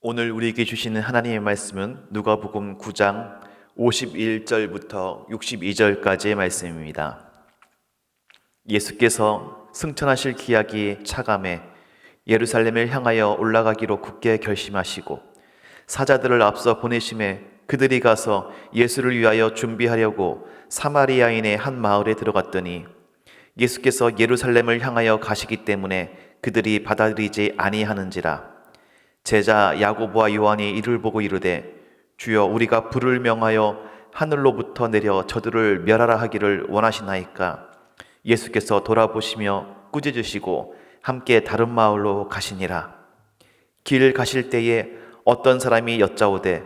오늘 우리에게 주시는 하나님의 말씀은 누가복음 9장 51절부터 62절까지의 말씀입니다. 예수께서 승천하실 기약이 차감해 예루살렘을 향하여 올라가기로 굳게 결심하시고 사자들을 앞서 보내심에 그들이 가서 예수를 위하여 준비하려고 사마리아인의 한 마을에 들어갔더니 예수께서 예루살렘을 향하여 가시기 때문에 그들이 받아들이지 아니하는지라. 제자 야고보와 요한이 이를 보고 이르되 주여 우리가 불을 명하여 하늘로부터 내려 저들을 멸하라 하기를 원하시나이까. 예수께서 돌아보시며 꾸짖으시고 함께 다른 마을로 가시니라. 길 가실 때에 어떤 사람이 여짜오되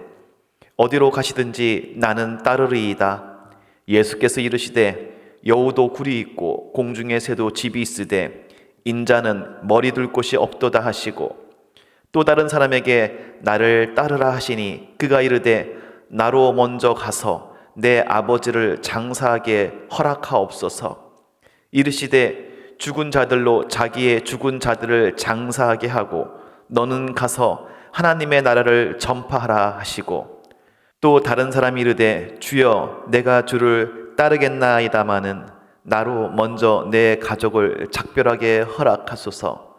어디로 가시든지 나는 따르리이다. 예수께서 이르시되 여우도 굴이 있고 공중의 새도 집이 있으되 인자는 머리 둘 곳이 없도다 하시고 또 다른 사람에게 나를 따르라 하시니 그가 이르되 나로 먼저 가서 내 아버지를 장사하게 허락하옵소서. 이르시되 죽은 자들로 자기의 죽은 자들을 장사하게 하고 너는 가서 하나님의 나라를 전파하라 하시고 또 다른 사람이 이르되 주여 내가 주를 따르겠나이다마는 나로 먼저 내 가족을 작별하게 허락하소서.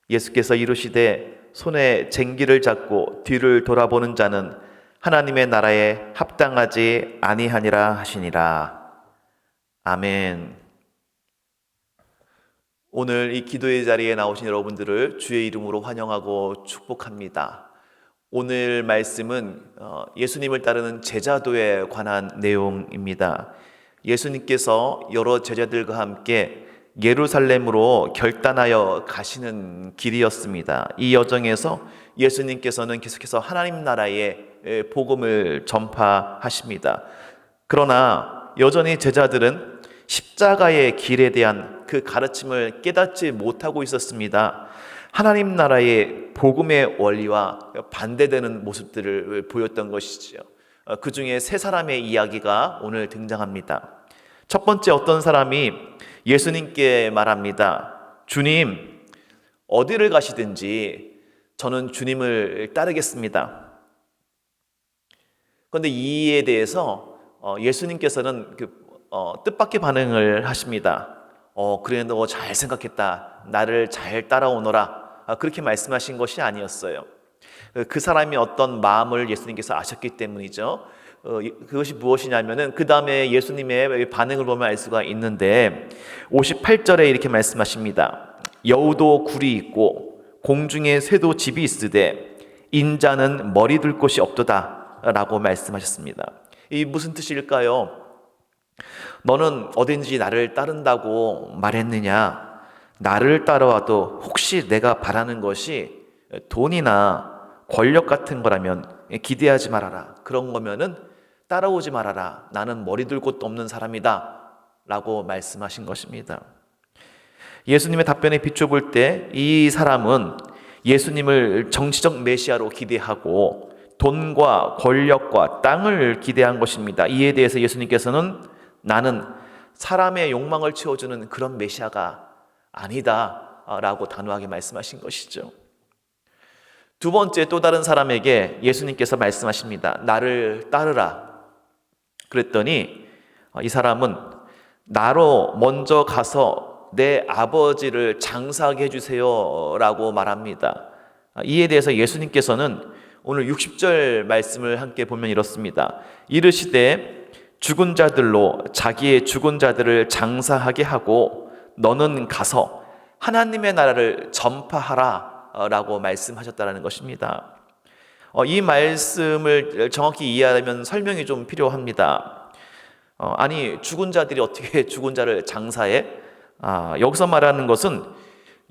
예수께서 이르시되 손에 쟁기를 잡고 뒤를 돌아보는 자는 하나님의 나라에 합당하지 아니하니라 하시니라. 아멘. 오늘 이 기도의 자리에 나오신 여러분들을 주의 이름으로 환영하고 축복합니다. 오늘 말씀은 예수님을 따르는 제자도에 관한 내용입니다. 예수님께서 여러 제자들과 함께 예루살렘으로 결단하여 가시는 길이었습니다. 이 여정에서 예수님께서는 계속해서 하나님 나라의 복음을 전파하십니다. 그러나 여전히 제자들은 십자가의 길에 대한 그 가르침을 깨닫지 못하고 있었습니다. 하나님 나라의 복음의 원리와 반대되는 모습들을 보였던 것이지요. 그 중에 세 사람의 이야기가 오늘 등장합니다. 첫 번째, 어떤 사람이 예수님께 말합니다. 주님, 어디를 가시든지 저는 주님을 따르겠습니다. 그런데 이에 대해서 예수님께서는 뜻밖의 반응을 하십니다. 그래, 너 잘 생각했다. 나를 잘 따라오너라. 그렇게 말씀하신 것이 아니었어요. 그 사람이 어떤 마음을 예수님께서 아셨기 때문이죠. 그것이 무엇이냐면은 그 다음에 예수님의 반응을 보면 알 수가 있는데 58절에 이렇게 말씀하십니다. 여우도 굴이 있고 공중에 새도 집이 있으되 인자는 머리 둘 곳이 없도다 라고 말씀하셨습니다. 이 무슨 뜻일까요? 너는 어딘지 나를 따른다고 말했느냐? 나를 따라와도 혹시 내가 바라는 것이 돈이나 권력 같은 거라면 기대하지 말아라. 그런 거면은 따라오지 말아라. 나는 머리 둘 곳도 없는 사람이다 라고 말씀하신 것입니다. 예수님의 답변에 비춰볼 때 이 사람은 예수님을 정치적 메시아로 기대하고 돈과 권력과 땅을 기대한 것입니다. 이에 대해서 예수님께서는 나는 사람의 욕망을 채워주는 그런 메시아가 아니다 라고 단호하게 말씀하신 것이죠. 두 번째, 또 다른 사람에게 예수님께서 말씀하십니다. 나를 따르라. 그랬더니 이 사람은 나로 먼저 가서 내 아버지를 장사하게 해주세요 라고 말합니다. 이에 대해서 예수님께서는 오늘 60절 말씀을 함께 보면 이렇습니다. 이르시되 죽은 자들로 자기의 죽은 자들을 장사하게 하고 너는 가서 하나님의 나라를 전파하라 라고 말씀하셨다는 것입니다. 이 말씀을 정확히 이해하려면 설명이 좀 필요합니다. 아니, 죽은 자들이 어떻게 죽은 자를 장사해? 여기서 말하는 것은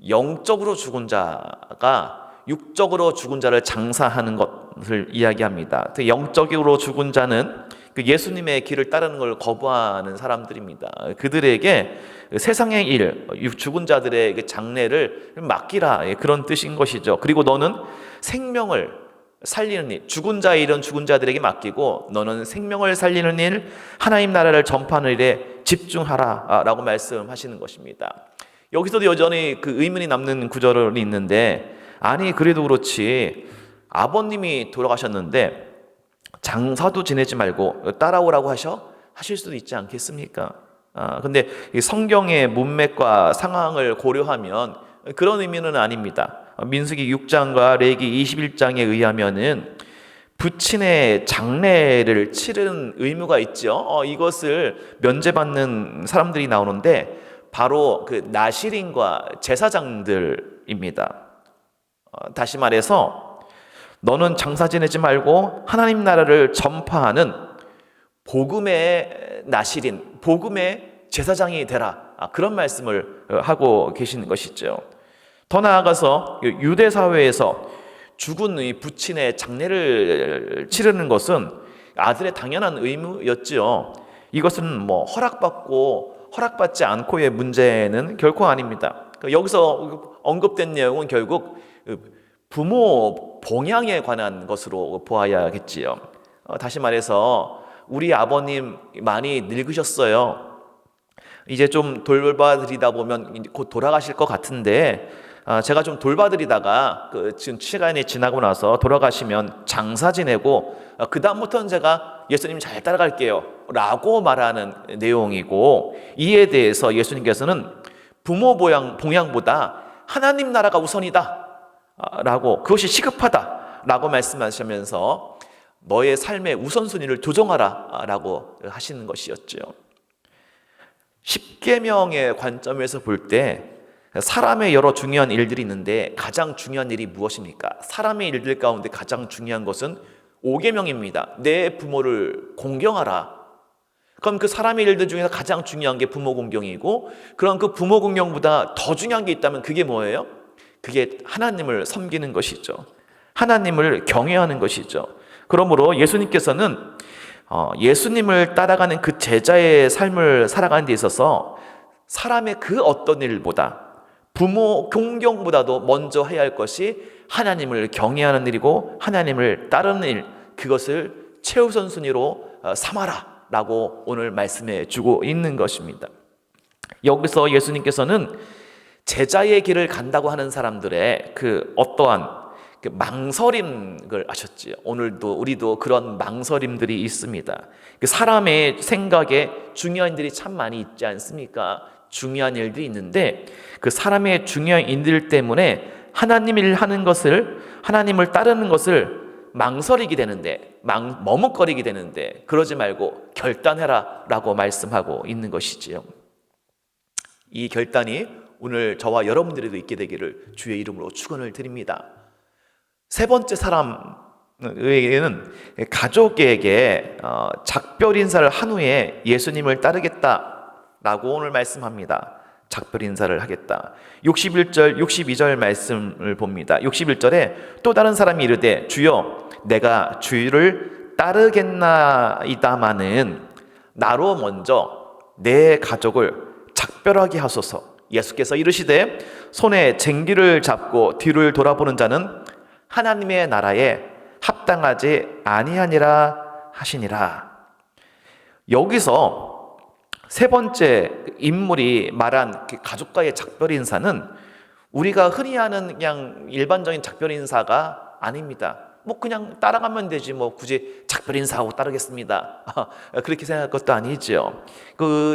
영적으로 죽은 자가 육적으로 죽은 자를 장사하는 것을 이야기합니다. 영적으로 죽은 자는 예수님의 길을 따르는 걸 거부하는 사람들입니다. 그들에게 세상의 일, 죽은 자들의 장례를 맡기라, 그런 뜻인 것이죠. 그리고 너는 생명을 살리는 일, 죽은 자의 일은 죽은 자들에게 맡기고 너는 생명을 살리는 일, 하나님 나라를 전파하는 일에 집중하라 라고 말씀하시는 것입니다. 여기서도 여전히 그 의문이 남는 구절이 있는데, 아니 그래도 그렇지 아버님이 돌아가셨는데 장사도 지내지 말고 따라오라고 하실 수도 있지 않겠습니까? 근데 이 성경의 문맥과 상황을 고려하면 그런 의미는 아닙니다. 민수기 6장과 레위기 21장에 의하면은 부친의 장례를 치르는 의무가 있죠. 이것을 면제받는 사람들이 나오는데 바로 그 나실인과 제사장들입니다. 다시 말해서 너는 장사 지내지 말고 하나님 나라를 전파하는 복음의 나실인, 복음의 제사장이 되라. 그런 말씀을 하고 계시는 것이죠. 더 나아가서 유대 사회에서 죽은 이 부친의 장례를 치르는 것은 아들의 당연한 의무였지요. 이것은 뭐 허락받지 않고의 문제는 결코 아닙니다. 여기서 언급된 내용은 결국 부모 봉양에 관한 것으로 보아야겠지요. 다시 말해서 우리 아버님 많이 늙으셨어요. 이제 좀 돌봐드리다 보면 곧 돌아가실 것 같은데 제가 좀 돌봐드리다가 지금 시간이 지나고 나서 돌아가시면 장사 지내고 그 다음부터는 제가 예수님 잘 따라갈게요 라고 말하는 내용이고, 이에 대해서 예수님께서는 부모 봉양보다 하나님 나라가 우선이다 라고, 그것이 시급하다 라고 말씀하시면서 너의 삶의 우선순위를 조정하라 라고 하시는 것이었죠. 십계명의 관점에서 볼 때 사람의 여러 중요한 일들이 있는데 가장 중요한 일이 무엇입니까? 사람의 일들 가운데 가장 중요한 것은 5계명입니다. 내 부모를 공경하라. 그럼 그 사람의 일들 중에서 가장 중요한 게 부모 공경이고, 그럼 그 부모 공경보다 더 중요한 게 있다면 그게 뭐예요? 그게 하나님을 섬기는 것이죠. 하나님을 경외하는 것이죠. 그러므로 예수님께서는 예수님을 따라가는 그 제자의 삶을 살아가는 데 있어서 사람의 그 어떤 일보다, 부모 공경보다도 먼저 해야 할 것이 하나님을 경외하는 일이고 하나님을 따르는 일, 그것을 최우선 순위로 삼아라 라고 오늘 말씀해 주고 있는 것입니다. 여기서 예수님께서는 제자의 길을 간다고 하는 사람들의 그 어떠한 그 망설임을 아셨지요. 오늘도 우리도 그런 망설임들이 있습니다. 그 사람의 생각에 중요한 일이 참 많이 있지 않습니까? 중요한 일들이 있는데 그 사람의 중요한 일들 때문에 하나님을 하는 것을, 하나님을 따르는 것을 망설이게 되는데, 머뭇거리게 되는데, 그러지 말고 결단해라 라고 말씀하고 있는 것이지요. 이 결단이 오늘 저와 여러분들에도 있게 되기를 주의 이름으로 축원을 드립니다. 세 번째 사람에게는 가족에게 작별 인사를 한 후에 예수님을 따르겠다 라고 오늘 말씀합니다. 작별 인사를 하겠다. 61절, 62절 말씀을 봅니다. 61절에 또 다른 사람이 이르되 주여 내가 주를 따르겠나이다마는 나로 먼저 내 가족을 작별하게 하소서. 예수께서 이르시되 손에 쟁기를 잡고 뒤를 돌아보는 자는 하나님의 나라에 합당하지 아니하니라 하시니라. 여기서 세 번째 인물이 말한 가족과의 작별 인사는 우리가 흔히 하는 그냥 일반적인 작별 인사가 아닙니다. 뭐 그냥 따라가면 되지 뭐 굳이 작별 인사하고 따르겠습니다 그렇게 생각할 것도 아니죠.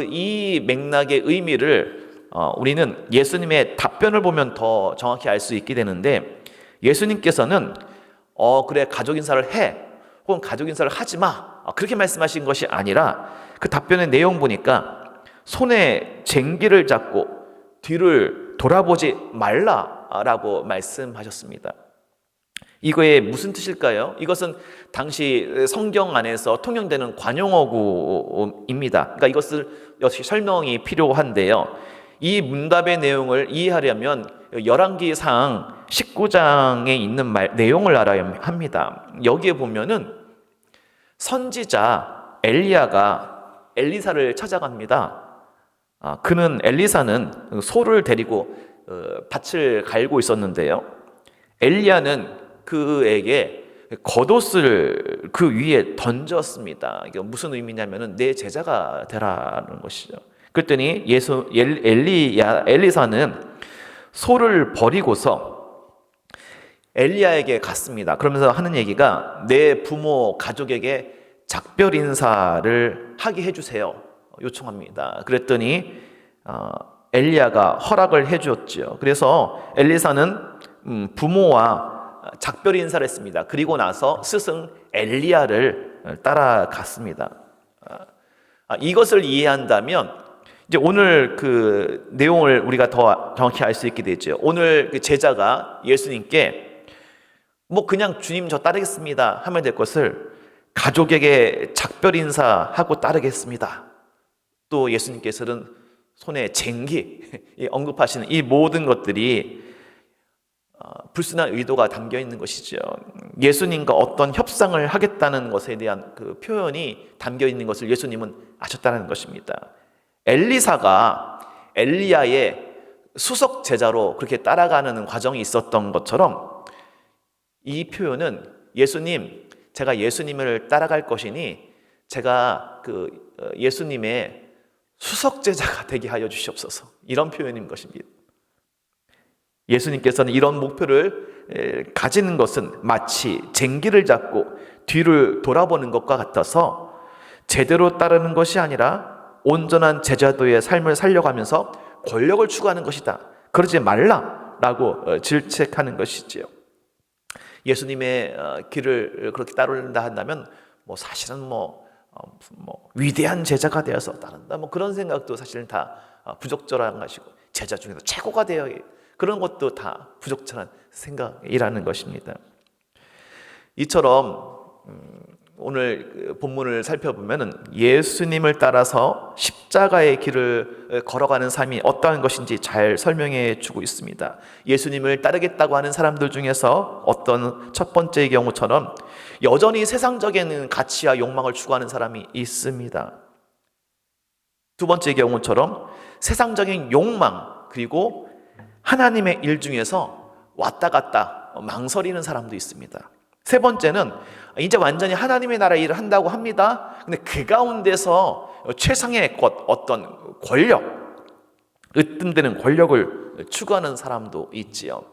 이 맥락의 의미를 우리는 예수님의 답변을 보면 더 정확히 알 수 있게 되는데, 예수님께서는 그래 가족 인사를 해 혹은 가족 인사를 하지 마 그렇게 말씀하신 것이 아니라 그 답변의 내용 보니까 손에 쟁기를 잡고 뒤를 돌아보지 말라라고 말씀하셨습니다. 이거의 무슨 뜻일까요? 이것은 당시 성경 안에서 통용되는 관용어구입니다. 그러니까 이것을 역시 설명이 필요한데요. 이 문답의 내용을 이해하려면 열왕기상 19장에 있는 내용을 알아야 합니다. 여기에 보면은 선지자 엘리야가 엘리사를 찾아갑니다. 그는 엘리사는 소를 데리고 밭을 갈고 있었는데요. 엘리야는 그에게 겉옷을 그 위에 던졌습니다. 이게 무슨 의미냐면은 내 제자가 되라는 것이죠. 그랬더니 엘리사는 소를 버리고서 엘리야에게 갔습니다. 그러면서 하는 얘기가 내 부모 가족에게 작별 인사를 하게 해주세요 요청합니다. 그랬더니 엘리야가 허락을 해주었지요. 그래서 엘리사는 부모와 작별 인사를 했습니다. 그리고 나서 스승 엘리야를 따라갔습니다. 이것을 이해한다면 이제 오늘 그 내용을 우리가 더 정확히 알 수 있게 되죠. 오늘 그 제자가 예수님께 뭐 그냥 주님 저 따르겠습니다 하면 될 것을 가족에게 작별 인사하고 따르겠습니다. 또 예수님께서는 손에 쟁기 언급하시는 이 모든 것들이 불순한 의도가 담겨 있는 것이죠. 예수님과 어떤 협상을 하겠다는 것에 대한 그 표현이 담겨 있는 것을 예수님은 아셨다는 것입니다. 엘리사가 엘리야의 수석 제자로 그렇게 따라가는 과정이 있었던 것처럼 이 표현은 예수님, 제가 예수님을 따라갈 것이니 제가 그 예수님의 수석 제자가 되게 하여 주시옵소서, 이런 표현인 것입니다. 예수님께서는 이런 목표를 가지는 것은 마치 쟁기를 잡고 뒤를 돌아보는 것과 같아서 제대로 따르는 것이 아니라 온전한 제자도의 삶을 살려가면서 권력을 추구하는 것이다, 그러지 말라라고 질책하는 것이지요. 예수님의 길을 그렇게 따른다 한다면 사실은 위대한 제자가 되어서 따른다 그런 생각도 사실은 다 부적절한 것이고, 제자 중에서 최고가 되어 그런 것도 다 부적절한 생각이라는 것입니다. 이처럼 오늘 본문을 살펴보면 예수님을 따라서 십자가의 길을 걸어가는 삶이 어떠한 것인지 잘 설명해 주고 있습니다. 예수님을 따르겠다고 하는 사람들 중에서 어떤 첫 번째의 경우처럼 여전히 세상적인 가치와 욕망을 추구하는 사람이 있습니다. 두 번째의 경우처럼 세상적인 욕망 그리고 하나님의 일 중에서 왔다 갔다 망설이는 사람도 있습니다. 세 번째는 이제 완전히 하나님의 나라 일을 한다고 합니다. 근데 그 가운데서 최상의 어떤 권력, 으뜸되는 권력을 추구하는 사람도 있지요.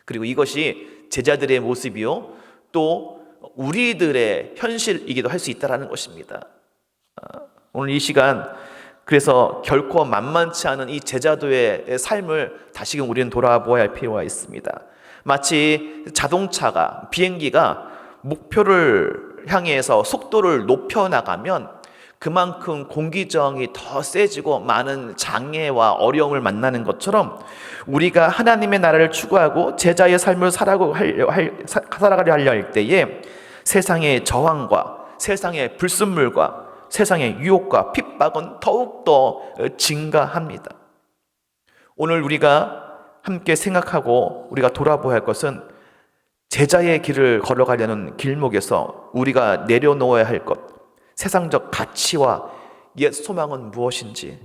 그리고 이것이 제자들의 모습이요, 또 우리들의 현실이기도 할 수 있다는 것입니다. 오늘 이 시간 그래서 결코 만만치 않은 이 제자도의 삶을 다시금 우리는 돌아보아야 할 필요가 있습니다. 마치 자동차가, 비행기가 목표를 향해서 속도를 높여나가면 그만큼 공기저항이 더 세지고 많은 장애와 어려움을 만나는 것처럼 우리가 하나님의 나라를 추구하고 제자의 삶을 살아가려 할 때에 세상의 저항과 세상의 불순물과 세상의 유혹과 핍박은 더욱더 증가합니다. 오늘 우리가 함께 생각하고 우리가 돌아보아야 할 것은 제자의 길을 걸어가려는 길목에서 우리가 내려놓아야 할 것, 세상적 가치와 옛 소망은 무엇인지,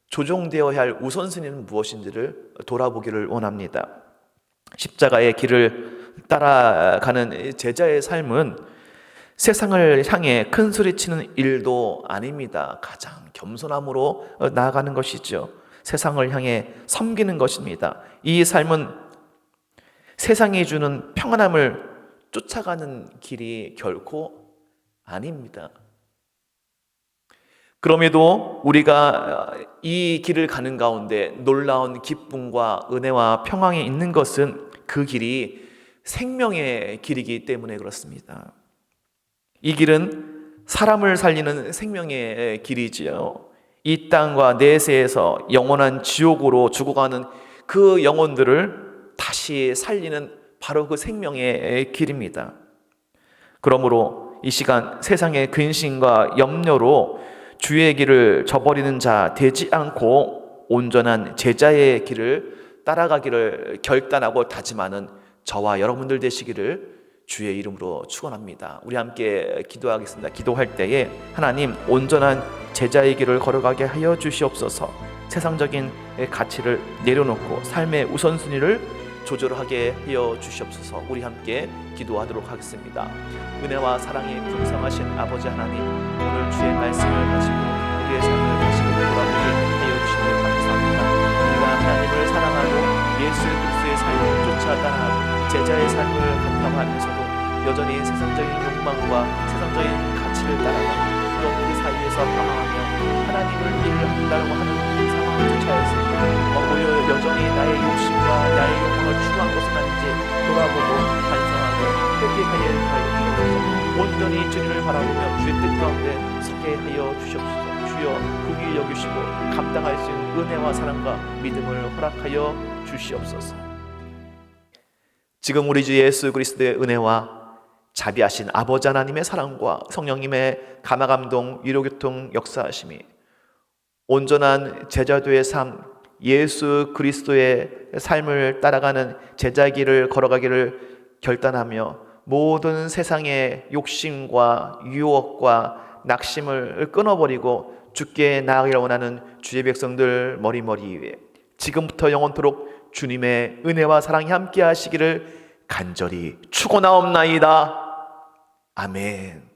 조종되어야 할 우선순위는 무엇인지를 돌아보기를 원합니다. 십자가의 길을 따라가는 제자의 삶은 세상을 향해 큰 소리치는 일도 아닙니다. 가장 겸손함으로 나아가는 것이죠. 세상을 향해 섬기는 것입니다. 이 삶은 세상이 주는 평안함을 쫓아가는 길이 결코 아닙니다. 그럼에도 우리가 이 길을 가는 가운데 놀라운 기쁨과 은혜와 평안이 있는 것은 그 길이 생명의 길이기 때문에 그렇습니다. 이 길은 사람을 살리는 생명의 길이지요. 이 땅과 내세에서 영원한 지옥으로 죽어가는 그 영혼들을 다시 살리는 바로 그 생명의 길입니다. 그러므로 이 시간 세상의 근심과 염려로 주의 길을 저버리는 자 되지 않고 온전한 제자의 길을 따라가기를 결단하고 다짐하는 저와 여러분들 되시기를 주의 이름으로 축원합니다. 우리 함께 기도하겠습니다. 기도할 때에 하나님, 온전한 제자의 길을 걸어가게 하여 주시옵소서. 세상적인 가치를 내려놓고 삶의 우선순위를 조절하게 하여 주시옵소서. 우리 함께 기도하도록 하겠습니다. 은혜와 사랑이 풍성하신 아버지 하나님, 오늘 주의 말씀을 가지고 우리의 삶을 다시 돌아보게 하여 주시니 감사합니다. 우리가 하나님을 사랑하고 예수 그리스도의 삶을 쫓아 따라가고 제자의 삶을 감당하면서도 여전히 세상적인 욕망과 세상적인 가치를 따라가고 또 그 사이에서 방황하며 하나님을 일한다고 하는 그 상황을 쫓아야지 오히려 여전히 나의 욕심과 나의 욕망을 추구한 것은 아닌지 돌아보고 반성하고 회개하여 주옵소서. 온전히 주님을 바라보며 주의 뜻 가운데 서게 하여 주시옵소서. 주여 긍휼히 여기시고 감당할 수 있는 은혜와 사랑과 믿음을 허락하여 주시옵소서. 지금 우리 주 예수 그리스도의 은혜와 자비하신 아버지 하나님의 사랑과 성령님의 감화감동 위로교통 역사하심이 온전한 제자도의 삶, 예수 그리스도의 삶을 따라가는 제자의 길을 걸어가기를 결단하며 모든 세상의 욕심과 유혹과 낙심을 끊어버리고 주께 나아가기를 원하는 주의 백성들 머리머리 위에 지금부터 영원토록 주님의 은혜와 사랑이 함께 하시기를 간절히 축원하옵나이다. 아멘.